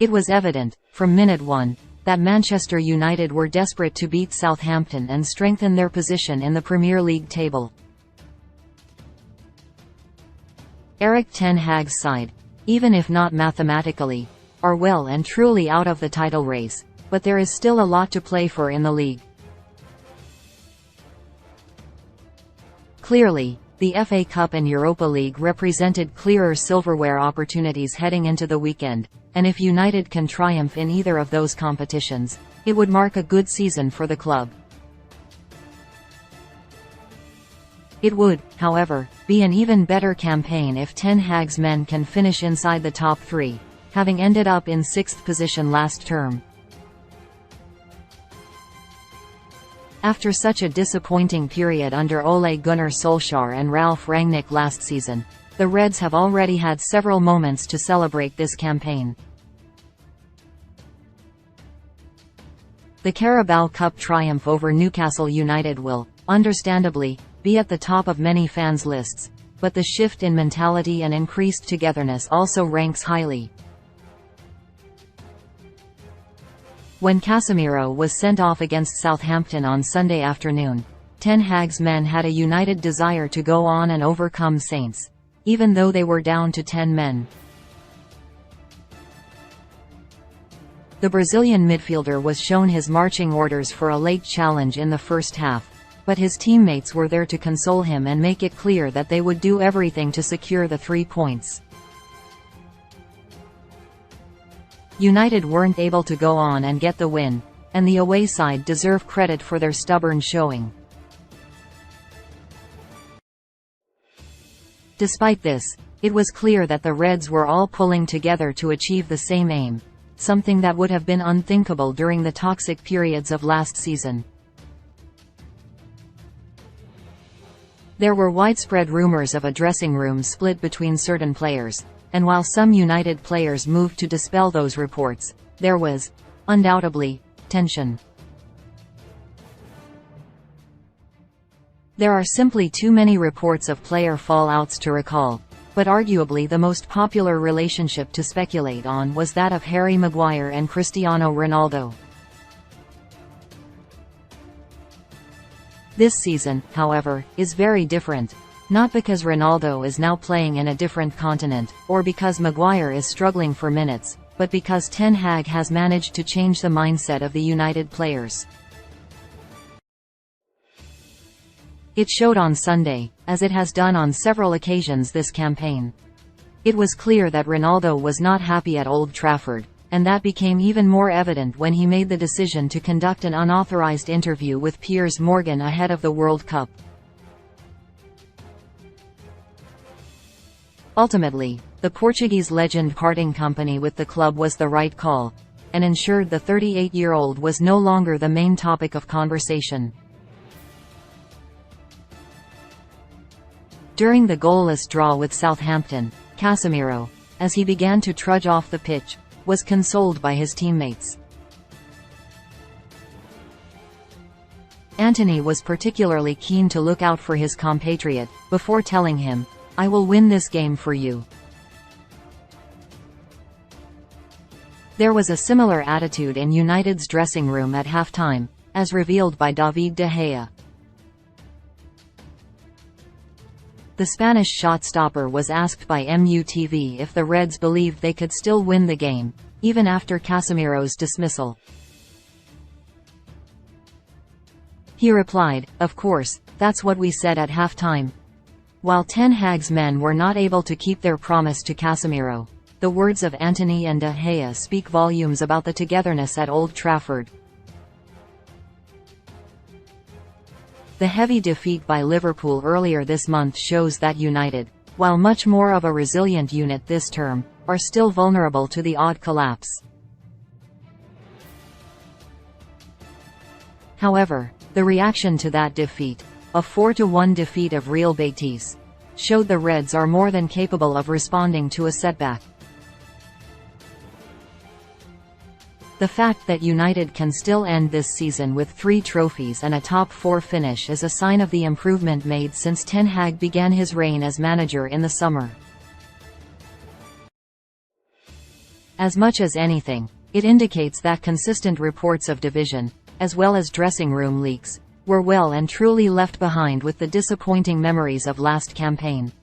It was evident, from minute one, that Manchester United were desperate to beat Southampton and strengthen their position in the Premier League table. Erik ten Hag's side, even if not mathematically, are well and truly out of the title race, but there is still a lot to play for in the league. Clearly, the FA Cup and Europa League represented clearer silverware opportunities heading into the weekend, and if United can triumph in either of those competitions, it would mark a good season for the club. It would, however, be an even better campaign if Ten Hag's men can finish inside the top three, having ended up in 6th position last term. After such a disappointing period under Ole Gunnar Solskjaer and Ralf Rangnick last season, the Reds have already had several moments to celebrate this campaign. The Carabao Cup triumph over Newcastle United will, understandably, be at the top of many fans' lists, but the shift in mentality and increased togetherness also ranks highly. When Casemiro was sent off against Southampton on Sunday afternoon, Ten Hag's men had a united desire to go on and overcome Saints, even though they were down to 10 men. The Brazilian midfielder was shown his marching orders for a late challenge in the first half, but his teammates were there to console him and make it clear that they would do everything to secure the 3 points. United weren't able to go on and get the win, and the away side deserve credit for their stubborn showing. Despite this, it was clear that the Reds were all pulling together to achieve the same aim, something that would have been unthinkable during the toxic periods of last season. There were widespread rumors of a dressing room split between certain players, and while some United players moved to dispel those reports, there was, undoubtedly, tension. There are simply too many reports of player fallouts to recall, but arguably the most popular relationship to speculate on was that of Harry Maguire and Cristiano Ronaldo. This season, however, is very different. Not because Ronaldo is now playing in a different continent, or because Maguire is struggling for minutes, but because Ten Hag has managed to change the mindset of the United players. It showed on Sunday, as it has done on several occasions this campaign. It was clear that Ronaldo was not happy at Old Trafford, and that became even more evident when he made the decision to conduct an unauthorized interview with Piers Morgan ahead of the World Cup. Ultimately, the Portuguese legend parting company with the club was the right call, and ensured the 38-year-old was no longer the main topic of conversation. During the goalless draw with Southampton, Casemiro, as he began to trudge off the pitch, was consoled by his teammates. Antony was particularly keen to look out for his compatriot, before telling him, "I will win this game for you." There was a similar attitude in United's dressing room at halftime, as revealed by David de Gea. The Spanish shot-stopper was asked by MUTV if the Reds believed they could still win the game, even after Casemiro's dismissal. He replied, "Of course, that's what we said at halftime." While Ten Hag's men were not able to keep their promise to Casemiro, the words of Antony and De Gea speak volumes about the togetherness at Old Trafford. The heavy defeat by Liverpool earlier this month shows that United, while much more of a resilient unit this term, are still vulnerable to the odd collapse. However, the reaction to that defeat, a 4-1 defeat of Real Betis, showed the Reds are more than capable of responding to a setback. The fact that United can still end this season with 3 trophies and a top 4 finish is a sign of the improvement made since Ten Hag began his reign as manager in the summer. As much as anything, it indicates that consistent reports of division, as well as dressing room leaks, were well and truly left behind with the disappointing memories of last campaign.